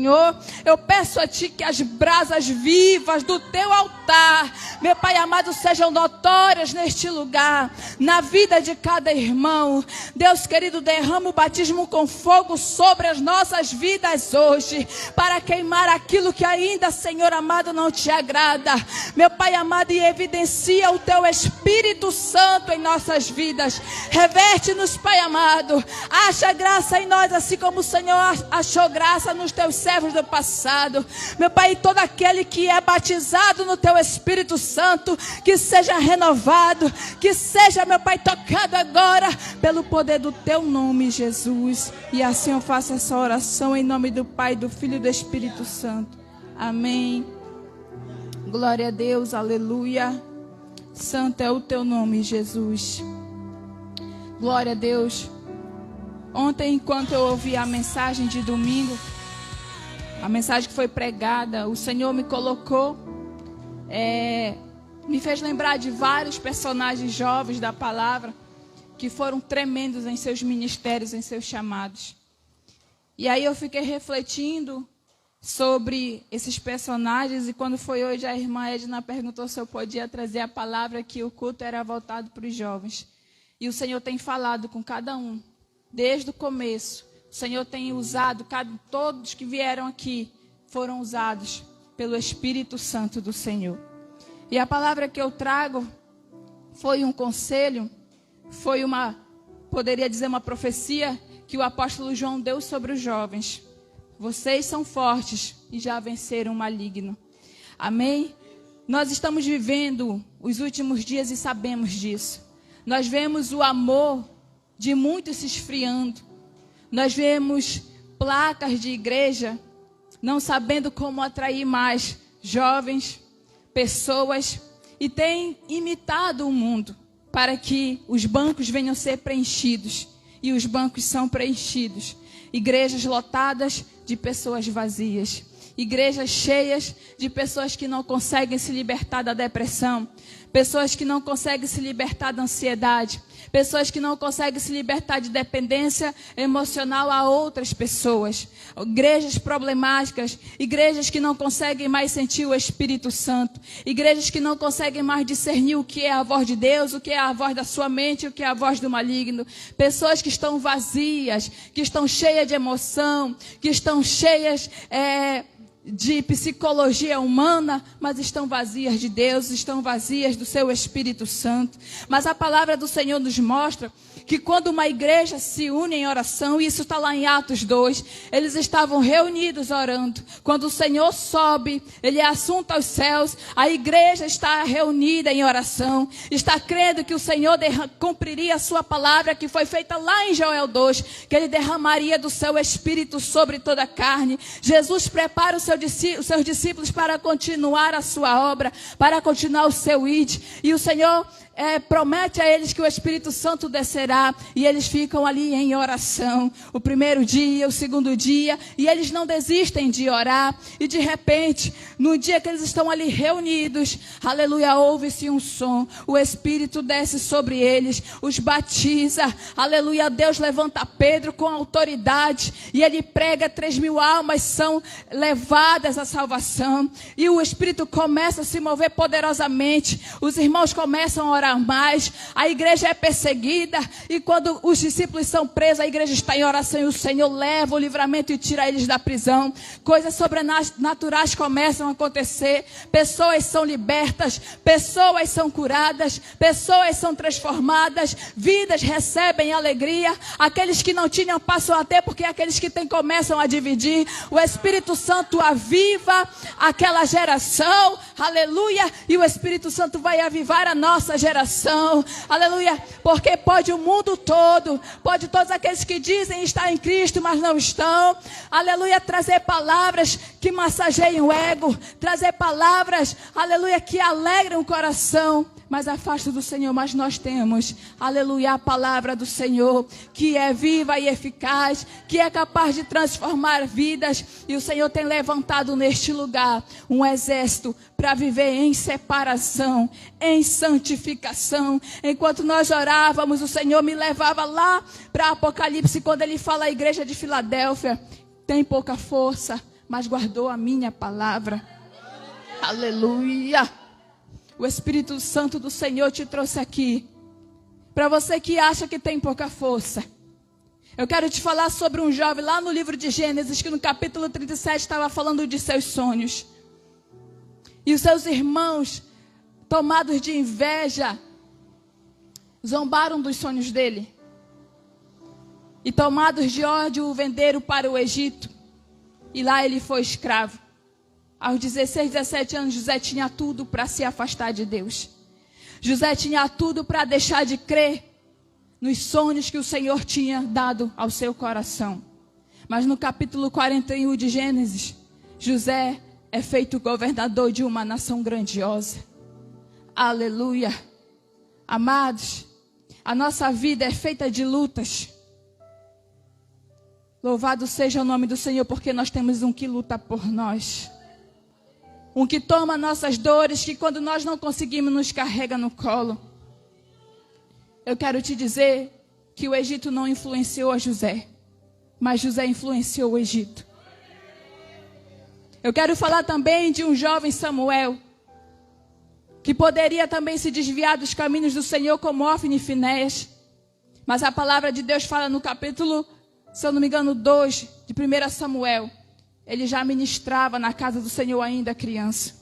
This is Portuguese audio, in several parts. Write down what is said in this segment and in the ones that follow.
Senhor, eu peço a Ti que as brasas vivas do Teu altar, meu Pai amado, sejam notórias neste lugar, na vida de cada irmão. Deus querido, derrama o batismo com fogo sobre as nossas vidas hoje, para queimar aquilo que ainda, Senhor amado, não Te agrada. Meu Pai amado, e evidencia o Teu Espírito Santo em nossas vidas. Reverte-nos, Pai amado. Acha graça em nós, assim como o Senhor achou graça nos Teus servos do passado. Meu Pai, todo aquele que é batizado no Teu Espírito Santo, que seja renovado, que seja, meu Pai, tocado agora pelo poder do Teu nome, Jesus. E assim eu faço essa oração em nome do Pai, do Filho e do Espírito Santo. Amém. Glória a Deus, aleluia. Santo é o Teu nome, Jesus. Glória a Deus. Ontem, enquanto eu ouvi a mensagem de domingo, a mensagem que foi pregada, o Senhor me colocou, me fez lembrar de vários personagens jovens da palavra que foram tremendos em seus ministérios, em seus chamados. E aí eu fiquei refletindo sobre esses personagens, e quando foi hoje a irmã Edna perguntou se eu podia trazer a palavra, que o culto era voltado para os jovens. E o Senhor tem falado com cada um, desde o começo. O Senhor tem usado, todos que vieram aqui foram usados pelo Espírito Santo do Senhor. E a palavra que eu trago foi um conselho, foi poderia dizer uma profecia que o apóstolo João deu sobre os jovens. Vocês são fortes e já venceram o maligno. Amém? Nós estamos vivendo os últimos dias e sabemos disso. Nós vemos o amor de muitos se esfriando. Nós vemos placas de igreja não sabendo como atrair mais jovens, pessoas, e tem imitado o mundo para que os bancos venham ser preenchidos. E os bancos são preenchidos. Igrejas lotadas de pessoas vazias. Igrejas cheias de pessoas que não conseguem se libertar da depressão. Pessoas que não conseguem se libertar da ansiedade. Pessoas que não conseguem se libertar de dependência emocional a outras pessoas. Igrejas problemáticas. Igrejas que não conseguem mais sentir o Espírito Santo. Igrejas que não conseguem mais discernir o que é a voz de Deus, o que é a voz da sua mente, o que é a voz do maligno. Pessoas que estão vazias, que estão cheias de emoção, que estão cheias de psicologia humana, mas estão vazias de Deus, estão vazias do seu Espírito Santo. Mas a palavra do Senhor nos mostra que quando uma igreja se une em oração, e isso está lá em Atos 2, eles estavam reunidos orando. Quando o Senhor sobe, Ele é assunto aos céus, a igreja está reunida em oração, está crendo que o Senhor cumpriria a sua palavra que foi feita lá em Joel 2, que Ele derramaria do seu Espírito sobre toda a carne. Jesus prepara os seus discípulos para continuar a sua obra, para continuar o seu id, e o Senhor promete a eles que o Espírito Santo descerá, e eles ficam ali em oração, o primeiro dia, o segundo dia, e eles não desistem de orar, e de repente, no dia que eles estão ali reunidos, aleluia, ouve-se um som, o Espírito desce sobre eles, os batiza, aleluia, Deus levanta Pedro com autoridade, e ele prega, 3.000 almas são levadas à salvação, e o Espírito começa a se mover poderosamente, os irmãos começam a orar mais, a igreja é perseguida, e quando os discípulos são presos, a igreja está em oração, e o Senhor leva o livramento e tira eles da prisão. Coisas sobrenaturais começam a acontecer, pessoas são libertas, pessoas são curadas, pessoas são transformadas, vidas recebem alegria, aqueles que não tinham passam a ter, porque aqueles que têm começam a dividir. O Espírito Santo aviva aquela geração, aleluia, e o Espírito Santo vai avivar a nossa geração, aleluia, porque pode o mundo todo, pode todos aqueles que dizem estar em Cristo, mas não estão, aleluia, trazer palavras que massageiem o ego, trazer palavras, aleluia, que alegram o coração, mas afasta do Senhor. Mas nós temos, aleluia, a palavra do Senhor, que é viva e eficaz, que é capaz de transformar vidas, e o Senhor tem levantado neste lugar um exército para viver em separação, em santificação. Enquanto nós orávamos, o Senhor me levava lá para Apocalipse, quando Ele fala à igreja de Filadélfia: tem pouca força, mas guardou a minha palavra. Aleluia. O Espírito Santo do Senhor te trouxe aqui. Para você que acha que tem pouca força. Eu quero te falar sobre um jovem lá no livro de Gênesis, que no capítulo 37 estava falando de seus sonhos. E os seus irmãos, tomados de inveja, zombaram dos sonhos dele. E tomados de ódio, o venderam para o Egito. E lá ele foi escravo. Aos 16, 17 anos, José tinha tudo para se afastar de Deus. José tinha tudo para deixar de crer nos sonhos que o Senhor tinha dado ao seu coração. Mas no capítulo 41 de Gênesis, José é feito governador de uma nação grandiosa. Aleluia. Amados, a nossa vida é feita de lutas. Louvado seja o nome do Senhor, porque nós temos um que luta por nós. Um que toma nossas dores, que quando nós não conseguimos, nos carrega no colo. Eu quero te dizer que o Egito não influenciou a José, mas José influenciou o Egito. Eu quero falar também de um jovem Samuel, que poderia também se desviar dos caminhos do Senhor como Ofni e Finéias. Mas a palavra de Deus fala no capítulo, se eu não me engano, 2 de 1 Samuel. Ele já ministrava na casa do Senhor ainda criança.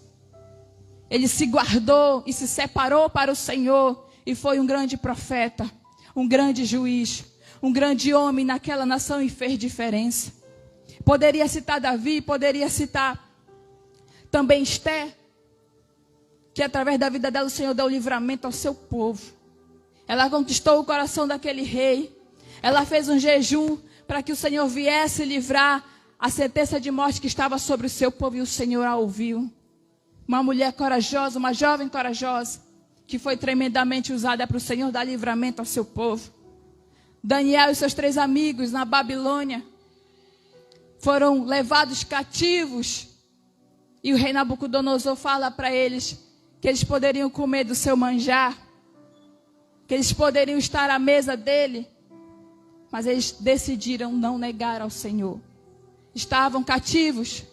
Ele se guardou e se separou para o Senhor. E foi um grande profeta, um grande juiz, um grande homem naquela nação e fez diferença. Poderia citar Davi, poderia citar também Esther, que através da vida dela o Senhor deu livramento ao seu povo. Ela conquistou o coração daquele rei. Ela fez um jejum para que o Senhor viesse livrar a sentença de morte que estava sobre o seu povo, e o Senhor a ouviu. Uma mulher corajosa, uma jovem corajosa, que foi tremendamente usada para o Senhor dar livramento ao seu povo. Daniel e seus 3 amigos na Babilônia foram levados cativos. E o rei Nabucodonosor fala para eles que eles poderiam comer do seu manjar, que eles poderiam estar à mesa dele. Mas eles decidiram não negar ao Senhor. Estavam cativos,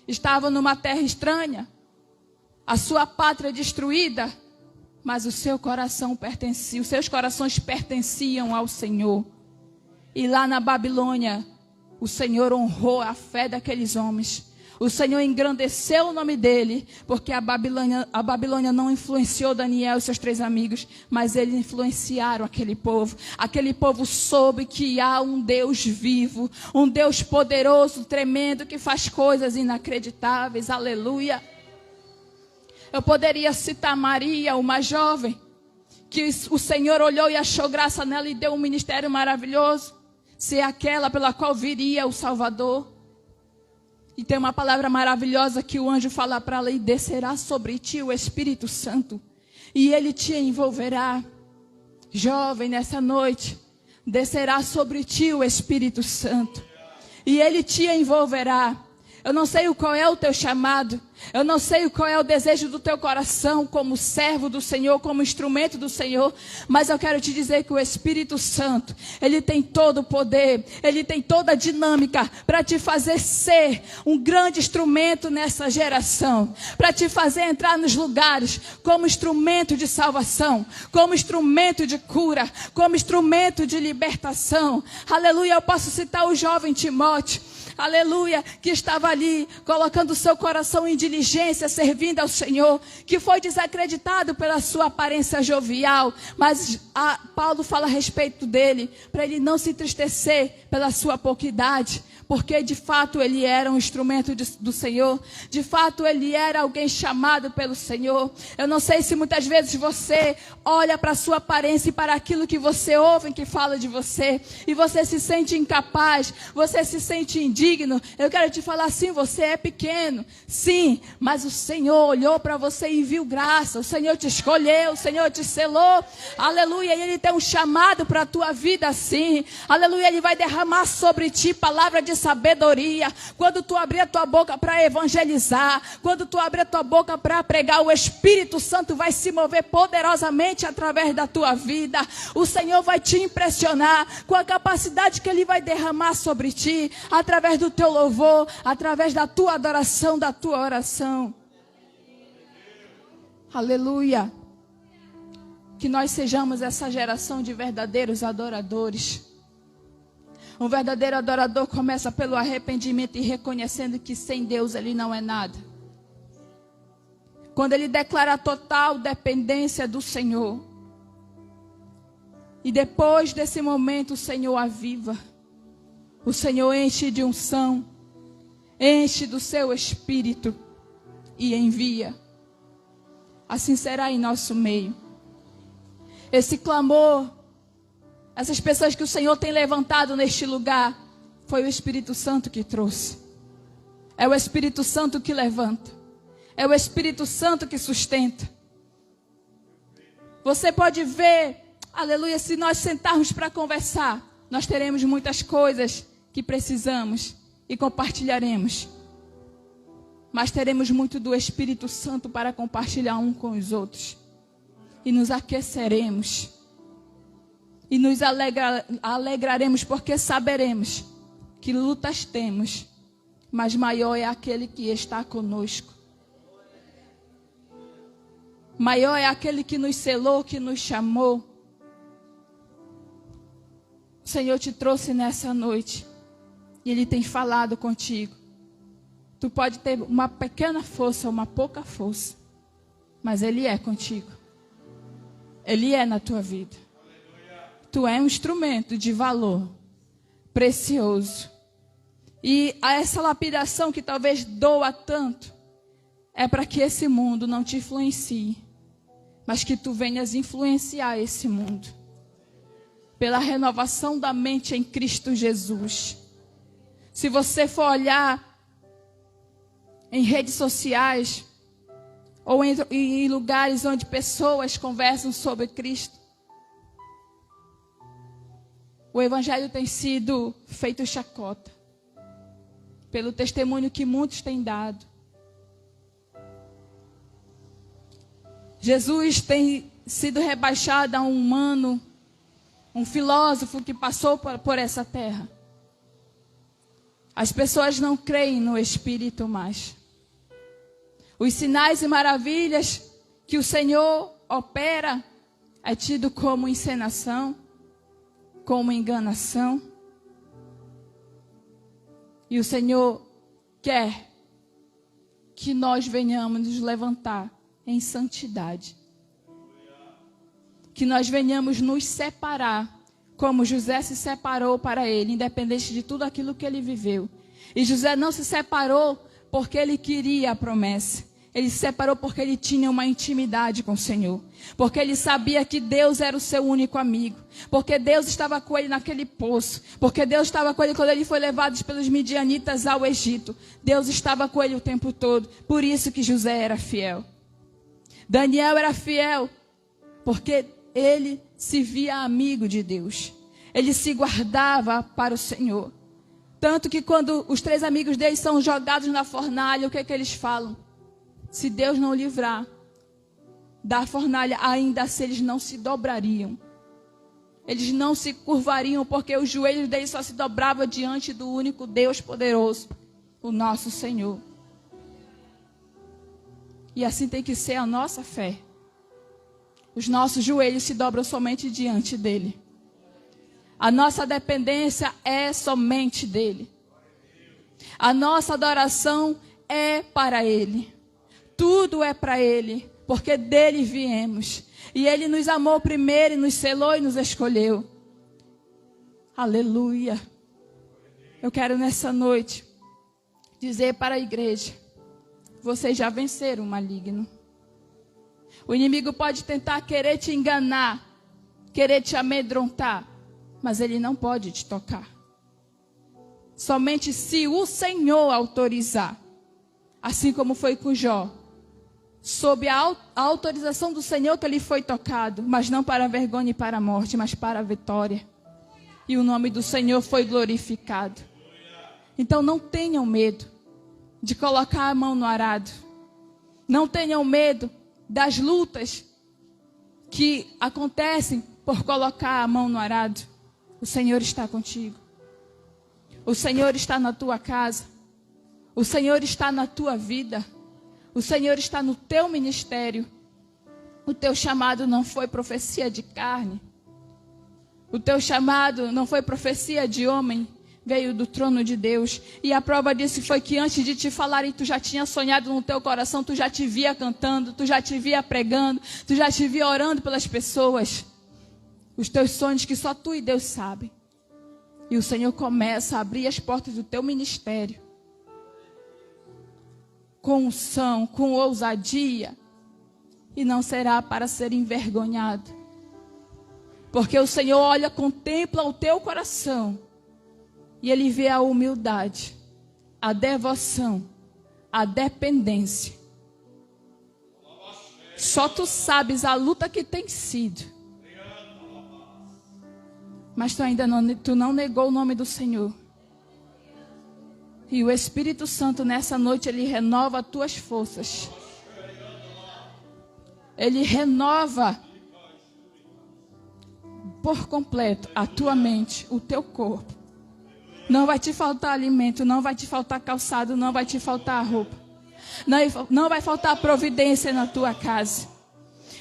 estavam numa terra estranha, a sua pátria destruída. Mas o seu coração pertencia, os seus corações pertenciam ao Senhor. E lá na Babilônia, o Senhor honrou a fé daqueles homens. O Senhor engrandeceu o nome dele, porque a Babilônia não influenciou Daniel e seus 3 amigos, mas eles influenciaram aquele povo. Aquele povo soube que há um Deus vivo, um Deus poderoso, tremendo, que faz coisas inacreditáveis. Aleluia. Eu poderia citar Maria, uma jovem, que o Senhor olhou e achou graça nela e deu um ministério maravilhoso. Ser aquela pela qual viria o Salvador. E tem uma palavra maravilhosa que o anjo fala para ela: e descerá sobre ti o Espírito Santo, e ele te envolverá. Jovem, nessa noite, descerá sobre ti o Espírito Santo, e ele te envolverá. Eu não sei qual é o teu chamado. Eu não sei qual é o desejo do teu coração como servo do Senhor, como instrumento do Senhor. Mas eu quero te dizer que o Espírito Santo, ele tem todo o poder, ele tem toda a dinâmica para te fazer ser um grande instrumento nessa geração. Para te fazer entrar nos lugares como instrumento de salvação, como instrumento de cura, como instrumento de libertação. Aleluia, eu posso citar o jovem Timóteo. Aleluia, que estava ali colocando o seu coração em diligência, servindo ao Senhor, que foi desacreditado pela sua aparência jovial, mas Paulo fala a respeito dele, para ele não se entristecer pela sua pouca idade, porque de fato ele era um instrumento do Senhor, de fato ele era alguém chamado pelo Senhor. Eu não sei se muitas vezes você olha para a sua aparência e para aquilo que você ouve que fala de você, e você se sente incapaz, você se sente indigno. Eu quero te falar assim, você é pequeno, sim, mas o Senhor olhou para você e viu graça, o Senhor te escolheu, o Senhor te selou, aleluia, e Ele tem um chamado para a tua vida assim, aleluia, Ele vai derramar sobre ti palavra de sabedoria, quando tu abrir a tua boca para evangelizar, quando tu abrir a tua boca para pregar, o Espírito Santo vai se mover poderosamente através da tua vida. O Senhor vai te impressionar com a capacidade que Ele vai derramar sobre ti, através do teu louvor, através da tua adoração, da tua oração. Aleluia. Que nós sejamos essa geração de verdadeiros adoradores. Um verdadeiro adorador começa pelo arrependimento e reconhecendo que sem Deus ele não é nada. Quando ele declara a total dependência do Senhor. E depois desse momento o Senhor aviva. O Senhor enche de unção, enche do seu Espírito e envia. Assim será em nosso meio. Esse clamor, essas pessoas que o Senhor tem levantado neste lugar, foi o Espírito Santo que trouxe. É o Espírito Santo que levanta. É o Espírito Santo que sustenta. Você pode ver, aleluia, se nós sentarmos para conversar, nós teremos muitas coisas que precisamos e compartilharemos. Mas teremos muito do Espírito Santo para compartilhar um com os outros. E nos aqueceremos. E nos alegraremos porque saberemos que lutas temos, mas maior é aquele que está conosco. Maior é aquele que nos selou, que nos chamou. O Senhor te trouxe nessa noite. E Ele tem falado contigo. Tu pode ter uma pequena força, uma pouca força. Mas Ele é contigo. Ele é na tua vida. Tu é um instrumento de valor precioso. E essa lapidação que talvez doa tanto, é para que esse mundo não te influencie, mas que tu venhas influenciar esse mundo. Pela renovação da mente em Cristo Jesus. Se você for olhar em redes sociais, ou em lugares onde pessoas conversam sobre Cristo, o Evangelho tem sido feito chacota, pelo testemunho que muitos têm dado. Jesus tem sido rebaixado a um humano, um filósofo que passou por essa terra. As pessoas não creem no Espírito mais. Os sinais e maravilhas que o Senhor opera é tido como encenação, como enganação. E o Senhor quer que nós venhamos nos levantar em santidade. Que nós venhamos nos separar, como José se separou para ele, independente de tudo aquilo que ele viveu. E José não se separou porque ele queria a promessa. Ele se separou porque ele tinha uma intimidade com o Senhor. Porque ele sabia que Deus era o seu único amigo. Porque Deus estava com ele naquele poço. Porque Deus estava com ele quando ele foi levado pelos midianitas ao Egito. Deus estava com ele o tempo todo. Por isso que José era fiel. Daniel era fiel porque ele se via amigo de Deus. Ele se guardava para o Senhor. Tanto que quando os 3 amigos dele são jogados na fornalha, o que é que eles falam? Se Deus não livrar da fornalha, ainda assim eles não se dobrariam. Eles não se curvariam, porque os joelhos deles só se dobravam diante do único Deus poderoso, o nosso Senhor. E assim tem que ser a nossa fé. Os nossos joelhos se dobram somente diante dele. A nossa dependência é somente dele. A nossa adoração é para ele. Tudo é para ele, porque dele viemos. E ele nos amou primeiro, e nos selou e nos escolheu. Aleluia. Eu quero nessa noite dizer para a igreja: vocês já venceram o maligno. O inimigo pode tentar querer te enganar, querer te amedrontar, mas ele não pode te tocar. Somente se o Senhor autorizar. Assim como foi com Jó. Sob a autorização do Senhor que ele foi tocado, mas não para a vergonha e para a morte, mas para a vitória. E o nome do Senhor foi glorificado. Então não tenham medo de colocar a mão no arado. Não tenham medo das lutas que acontecem por colocar a mão no arado. O Senhor está contigo. O Senhor está na tua casa. O Senhor está na tua vida. O Senhor está no teu ministério. O teu chamado não foi profecia de carne. O teu chamado não foi profecia de homem. Veio do trono de Deus. E a prova disso foi que antes de te falarem, tu já tinha sonhado no teu coração, tu já te via cantando, tu já te via pregando, tu já te via orando pelas pessoas. Os teus sonhos que só tu e Deus sabem. E o Senhor começa a abrir as portas do teu ministério. Com unção, com ousadia. E não será para ser envergonhado. Porque o Senhor olha, contempla o teu coração. E Ele vê a humildade, a devoção, a dependência. Só tu sabes a luta que tem sido. Mas tu não negou o nome do Senhor. E o Espírito Santo nessa noite, Ele renova as tuas forças. Ele renova por completo a tua mente, o teu corpo. Não vai te faltar alimento, não vai te faltar calçado, não vai te faltar roupa. Não vai faltar providência na tua casa.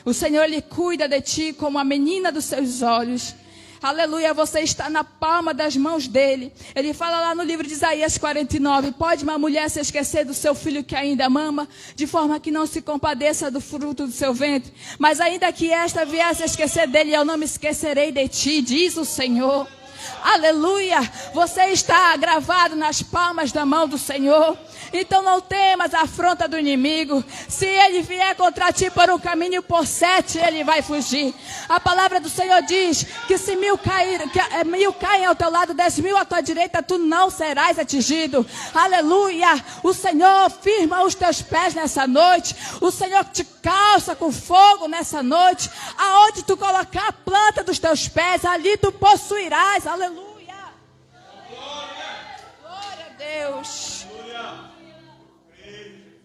O Senhor, Ele cuida de ti como a menina dos seus olhos. Aleluia, você está na palma das mãos dEle. Ele fala lá no livro de Isaías 49. Pode uma mulher se esquecer do seu filho que ainda mama, de forma que não se compadeça do fruto do seu ventre. Mas ainda que esta viesse a esquecer dele, eu não me esquecerei de ti, diz o Senhor. Aleluia, você está gravado nas palmas da mão do Senhor. Então não temas a afronta do inimigo. Se ele vier contra ti por um caminho, por 7 ele vai fugir. A palavra do Senhor diz que se 1000 caem ao teu lado, 10.000 à tua direita, tu não serás atingido. Aleluia, o Senhor firma os teus pés nessa noite. O Senhor te calça com fogo nessa noite. Aonde tu colocar a planta dos teus pés, ali tu possuirás. Aleluia. Glória a Deus.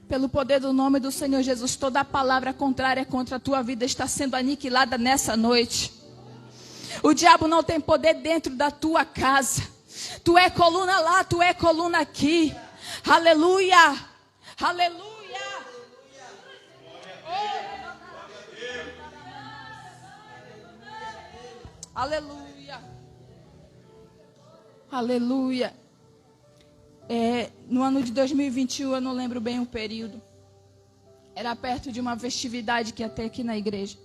Pelo poder do nome do Senhor Jesus, toda a palavra contrária contra a tua vida está sendo aniquilada nessa noite. O diabo não tem poder dentro da tua casa. Tu é coluna lá, tu é coluna aqui. Aleluia. Aleluia. Aleluia. Aleluia. No ano de 2021, eu não lembro bem o período. Era perto de uma festividade que ia ter aqui na igreja.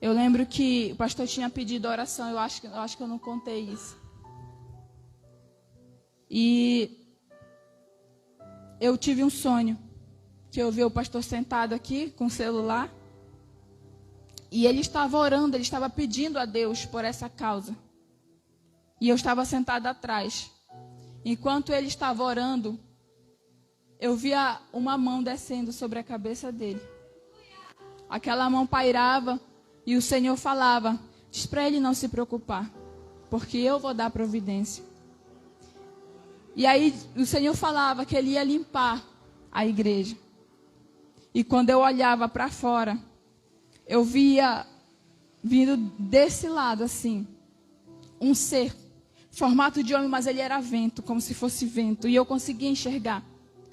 Eu lembro que o pastor tinha pedido oração. Eu acho que eu não contei isso. E eu tive um sonho. Que eu vi o pastor sentado aqui com o celular. E ele estava orando, ele estava pedindo a Deus por essa causa. E eu estava sentada atrás. Enquanto ele estava orando, eu via uma mão descendo sobre a cabeça dele. Aquela mão pairava e o Senhor falava, diz para ele não se preocupar, porque eu vou dar providência. E aí o Senhor falava que ele ia limpar a igreja. E quando eu olhava para fora, eu via vindo desse lado assim, um ser, formato de homem, mas ele era vento, como se fosse vento. E eu conseguia enxergar,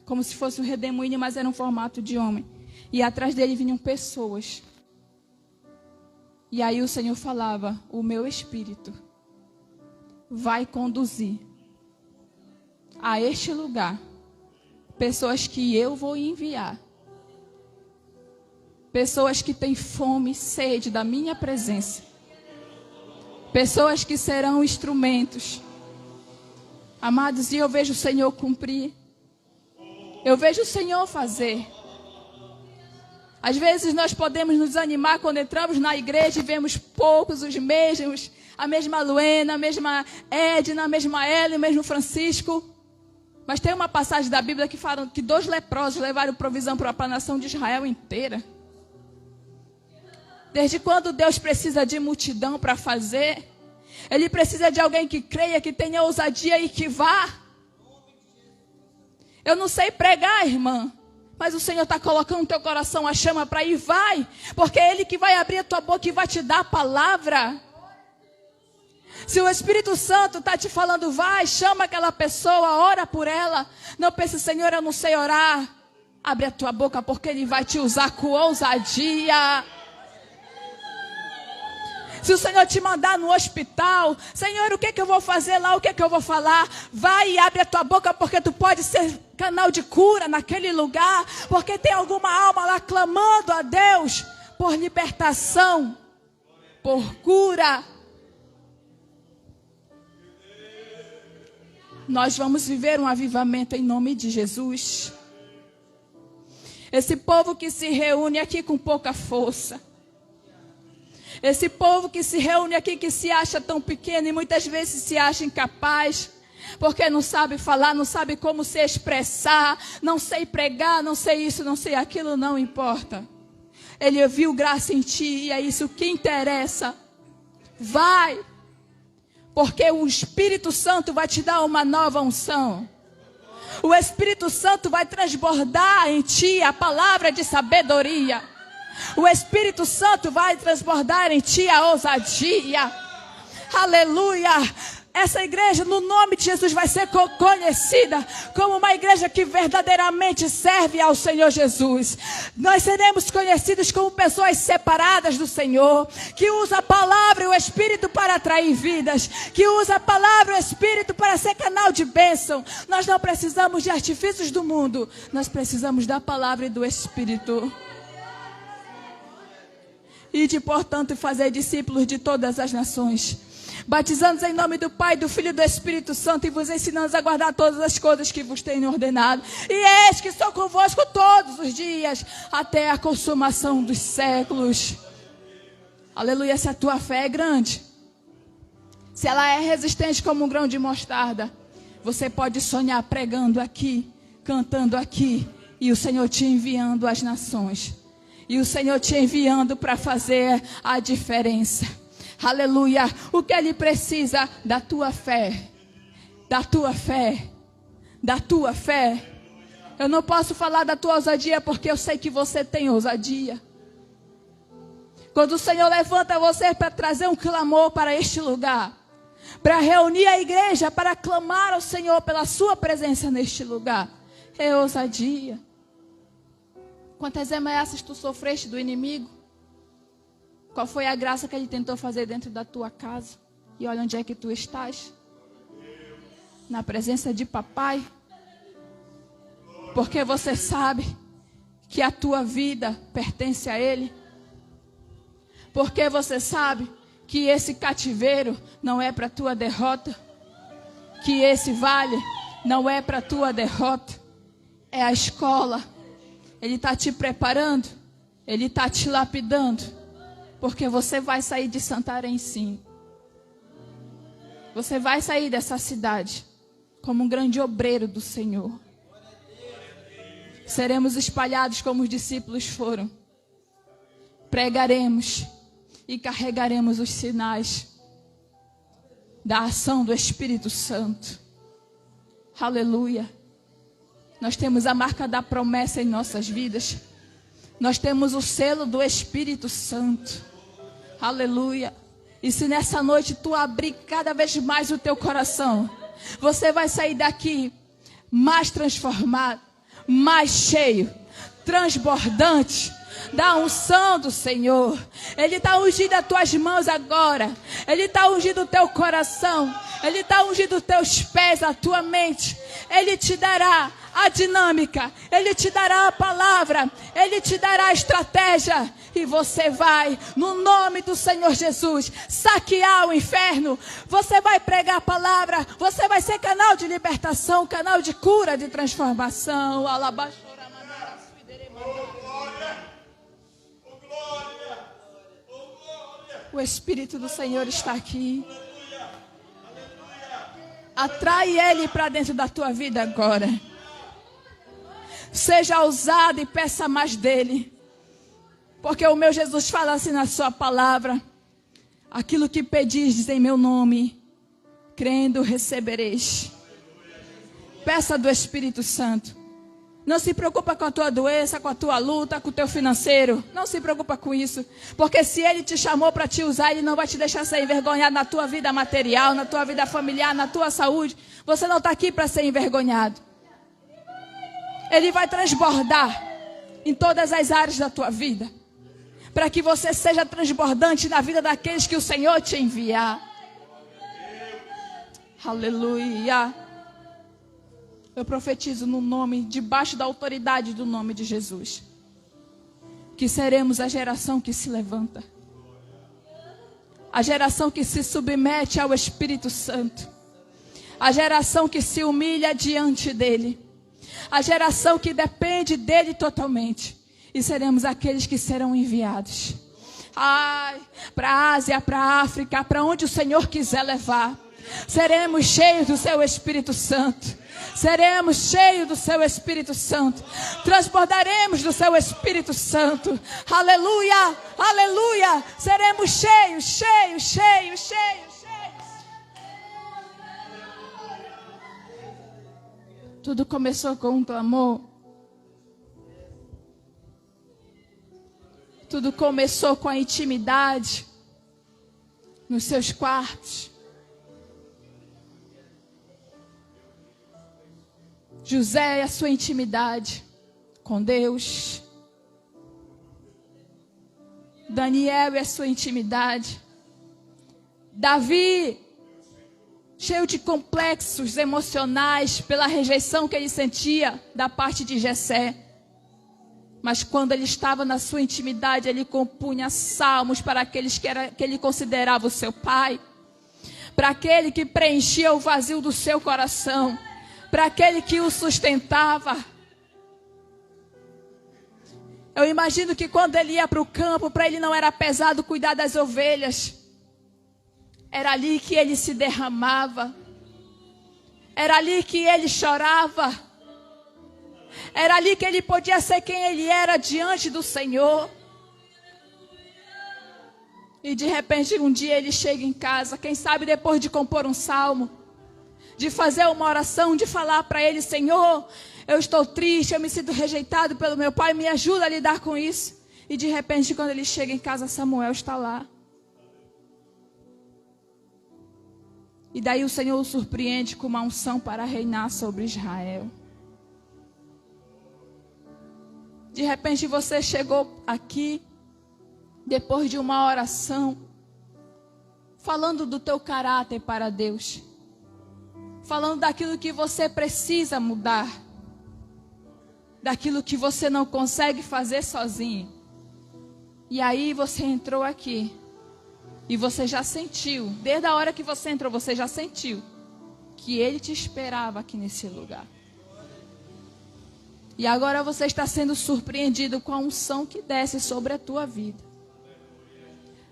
como se fosse um redemoinho, mas era um formato de homem. E atrás dele vinham pessoas. E aí o Senhor falava, o meu Espírito vai conduzir a este lugar pessoas que eu vou enviar. Pessoas que têm fome e sede da minha presença. Pessoas que serão instrumentos. Amados, e eu vejo o Senhor cumprir. Eu vejo o Senhor fazer. Às vezes nós podemos nos animar quando entramos na igreja e vemos poucos, os mesmos. A mesma Luena, a mesma Edna, a mesma Ellen, o mesmo Francisco. Mas tem uma passagem da Bíblia que fala que 2 leprosos levaram provisão para a nação de Israel inteira. Desde quando Deus precisa de multidão para fazer? Ele precisa de alguém que creia, que tenha ousadia e que vá. Eu não sei pregar, irmã. Mas o Senhor está colocando no teu coração a chama para ir, vai. Porque é Ele que vai abrir a tua boca e vai te dar a palavra. Se o Espírito Santo está te falando, vai, chama aquela pessoa, ora por ela. Não pense, Senhor, eu não sei orar. Abre a tua boca, porque Ele vai te usar com ousadia. Se o Senhor te mandar no hospital, Senhor, o que eu vou fazer lá, o que eu vou falar? Vai e abre a tua boca, porque tu pode ser canal de cura naquele lugar. Porque tem alguma alma lá clamando a Deus por libertação, por cura. Nós vamos viver um avivamento em nome de Jesus. Esse povo que se reúne aqui com pouca força. Esse povo que se reúne aqui, que se acha tão pequeno e muitas vezes se acha incapaz, porque não sabe falar, não sabe como se expressar, não sei pregar, não sei isso, não sei aquilo, não importa. Ele viu graça em ti e é isso que interessa. Vai, porque o Espírito Santo vai te dar uma nova unção. O Espírito Santo vai transbordar em ti a palavra de sabedoria. O Espírito Santo vai transbordar em ti a ousadia. Aleluia. Essa igreja, no nome de Jesus, vai ser conhecida como uma igreja que verdadeiramente serve ao Senhor Jesus. Nós seremos conhecidos como pessoas separadas do Senhor, que usa a palavra e o Espírito para atrair vidas, que usa a palavra e o Espírito para ser canal de bênção. Nós não precisamos de artifícios do mundo, nós precisamos da palavra e do Espírito. Ide, portanto, e fazer discípulos de todas as nações, batizando-os em nome do Pai, do Filho e do Espírito Santo, e vos ensinando a guardar todas as coisas que vos tenho ordenado. E eis que estou convosco todos os dias, até a consumação dos séculos. Aleluia. Se a tua fé é grande, se ela é resistente como um grão de mostarda, você pode sonhar pregando aqui, cantando aqui, e o Senhor te enviando às nações. E o Senhor te enviando para fazer a diferença. Aleluia. O que Ele precisa? Da tua fé. Da tua fé. Da tua fé. Eu não posso falar da tua ousadia porque eu sei que você tem ousadia. Quando o Senhor levanta você para trazer um clamor para este lugar, para reunir a igreja, para clamar ao Senhor pela sua presença neste lugar, é ousadia. Quantas ameaças tu sofreste do inimigo? Qual foi a graça que ele tentou fazer dentro da tua casa? E olha onde é que tu estás. Na presença de papai. Porque você sabe que a tua vida pertence a ele. Porque você sabe que esse cativeiro não é para a tua derrota. Que esse vale não é para a tua derrota. É a escola. Ele está te preparando, Ele está te lapidando, porque você vai sair de Santarém, sim. Você vai sair dessa cidade como um grande obreiro do Senhor. Seremos espalhados como os discípulos foram. Pregaremos e carregaremos os sinais da ação do Espírito Santo. Aleluia. Nós temos a marca da promessa em nossas vidas. Nós temos o selo do Espírito Santo. Aleluia. E se nessa noite tu abrir cada vez mais o teu coração, você vai sair daqui mais transformado, mais cheio, transbordante da unção do Senhor. Ele está ungindo as tuas mãos agora. Ele está ungindo o teu coração. Ele está ungindo os teus pés, a tua mente. Ele te dará a dinâmica. Ele te dará a palavra. Ele te dará a estratégia. E você vai, no nome do Senhor Jesus, saquear o inferno. Você vai pregar a palavra. Você vai ser canal de libertação, canal de cura, de transformação. O Espírito do Senhor está aqui. Atrai Ele para dentro da tua vida agora. Seja ousado e peça mais dEle. Porque o meu Jesus fala assim na sua palavra: aquilo que pedis em meu nome, crendo recebereis. Peça do Espírito Santo. Não se preocupa com a tua doença, com a tua luta, com o teu financeiro. Não se preocupa com isso. Porque se Ele te chamou para te usar, Ele não vai te deixar ser envergonhado na tua vida material, na tua vida familiar, na tua saúde. Você não está aqui para ser envergonhado. Ele vai transbordar em todas as áreas da tua vida. Para que você seja transbordante na vida daqueles que o Senhor te enviar. Aleluia. Eu profetizo no nome, debaixo da autoridade do nome de Jesus, que seremos a geração que se levanta. A geração que se submete ao Espírito Santo. A geração que se humilha diante dEle. A geração que depende dEle totalmente. E seremos aqueles que serão enviados. Para a Ásia, para a África, para onde o Senhor quiser levar. Seremos cheios do seu Espírito Santo. Seremos cheios do seu Espírito Santo. Transbordaremos do seu Espírito Santo. Aleluia, aleluia. Seremos cheios, cheios, cheios, cheios, cheios. Tudo começou com um clamor. Tudo começou com a intimidade nos seus quartos. José e a sua intimidade com Deus. Daniel e a sua intimidade. Davi, cheio de complexos emocionais pela rejeição que ele sentia da parte de Jessé. Mas quando ele estava na sua intimidade, ele compunha salmos para aqueles que ele considerava o seu pai. Para aquele que preenchia o vazio do seu coração. Para aquele que o sustentava. Eu imagino que quando ele ia para o campo, para ele não era pesado cuidar das ovelhas. Era ali que ele se derramava. Era ali que ele chorava. Era ali que ele podia ser quem ele era diante do Senhor. E de repente um dia ele chega em casa, quem sabe depois de compor um salmo, de fazer uma oração, de falar para ele: Senhor, eu estou triste, eu me sinto rejeitado pelo meu pai, me ajuda a lidar com isso. E de repente quando ele chega em casa, Samuel está lá. E daí o Senhor o surpreende com uma unção para reinar sobre Israel. De repente você chegou aqui, depois de uma oração, falando do teu caráter para Deus. Falando daquilo que você precisa mudar. Daquilo que você não consegue fazer sozinho. E aí você entrou aqui. E você já sentiu, desde a hora que você entrou, você já sentiu que Ele te esperava aqui nesse lugar. E agora você está sendo surpreendido com a unção que desce sobre a tua vida.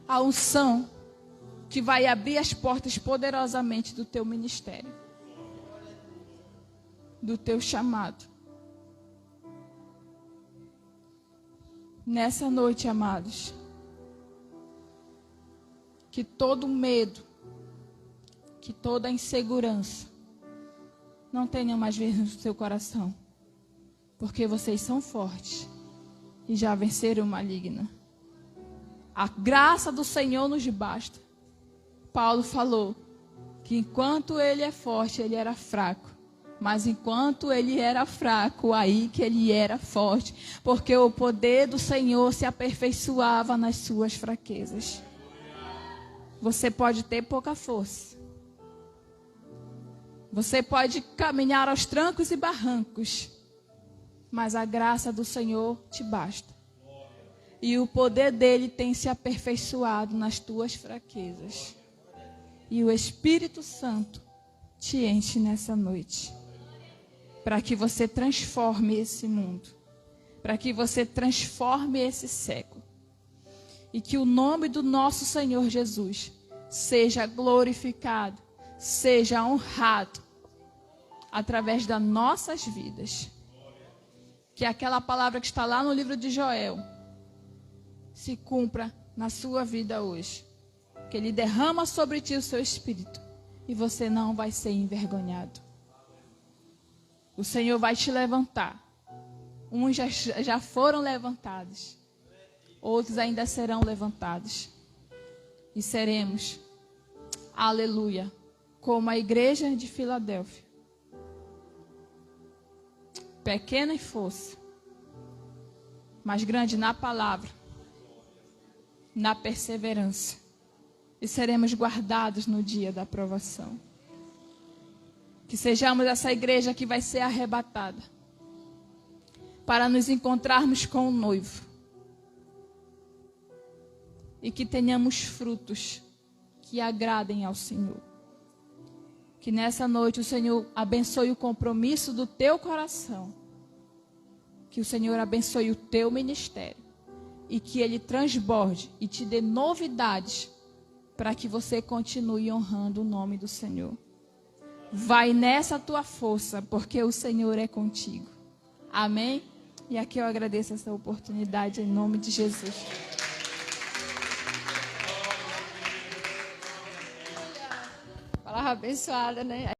A unção que vai abrir as portas poderosamente do teu ministério. Do teu chamado. Nessa noite, amados, que todo medo, que toda insegurança não tenham mais vez no seu coração, porque vocês são fortes e já venceram o maligno. A graça do Senhor nos basta. Paulo falou que enquanto ele é forte, ele era fraco. Mas enquanto ele era fraco, aí que ele era forte. Porque o poder do Senhor se aperfeiçoava nas suas fraquezas. Você pode ter pouca força. Você pode caminhar aos trancos e barrancos. Mas a graça do Senhor te basta. E o poder dele tem se aperfeiçoado nas tuas fraquezas. E o Espírito Santo te enche nessa noite. Para que você transforme esse mundo. Para que você transforme esse século. E que o nome do nosso Senhor Jesus seja glorificado, seja honrado através das nossas vidas. Que aquela palavra que está lá no livro de Joel se cumpra na sua vida hoje. Que Ele derrama sobre ti o seu Espírito e você não vai ser envergonhado. O Senhor vai te levantar. Uns já foram levantados. Outros ainda serão levantados. E seremos, aleluia, como a igreja de Filadélfia. Pequena em força, mas grande na palavra, na perseverança. E seremos guardados no dia da aprovação. Que sejamos essa igreja que vai ser arrebatada, para nos encontrarmos com o noivo. E que tenhamos frutos que agradem ao Senhor. Que nessa noite o Senhor abençoe o compromisso do teu coração. Que o Senhor abençoe o teu ministério. E que Ele transborde e te dê novidades para que você continue honrando o nome do Senhor. Vai nessa tua força, porque o Senhor é contigo. Amém? E aqui eu agradeço essa oportunidade em nome de Jesus. Palavra abençoada, né?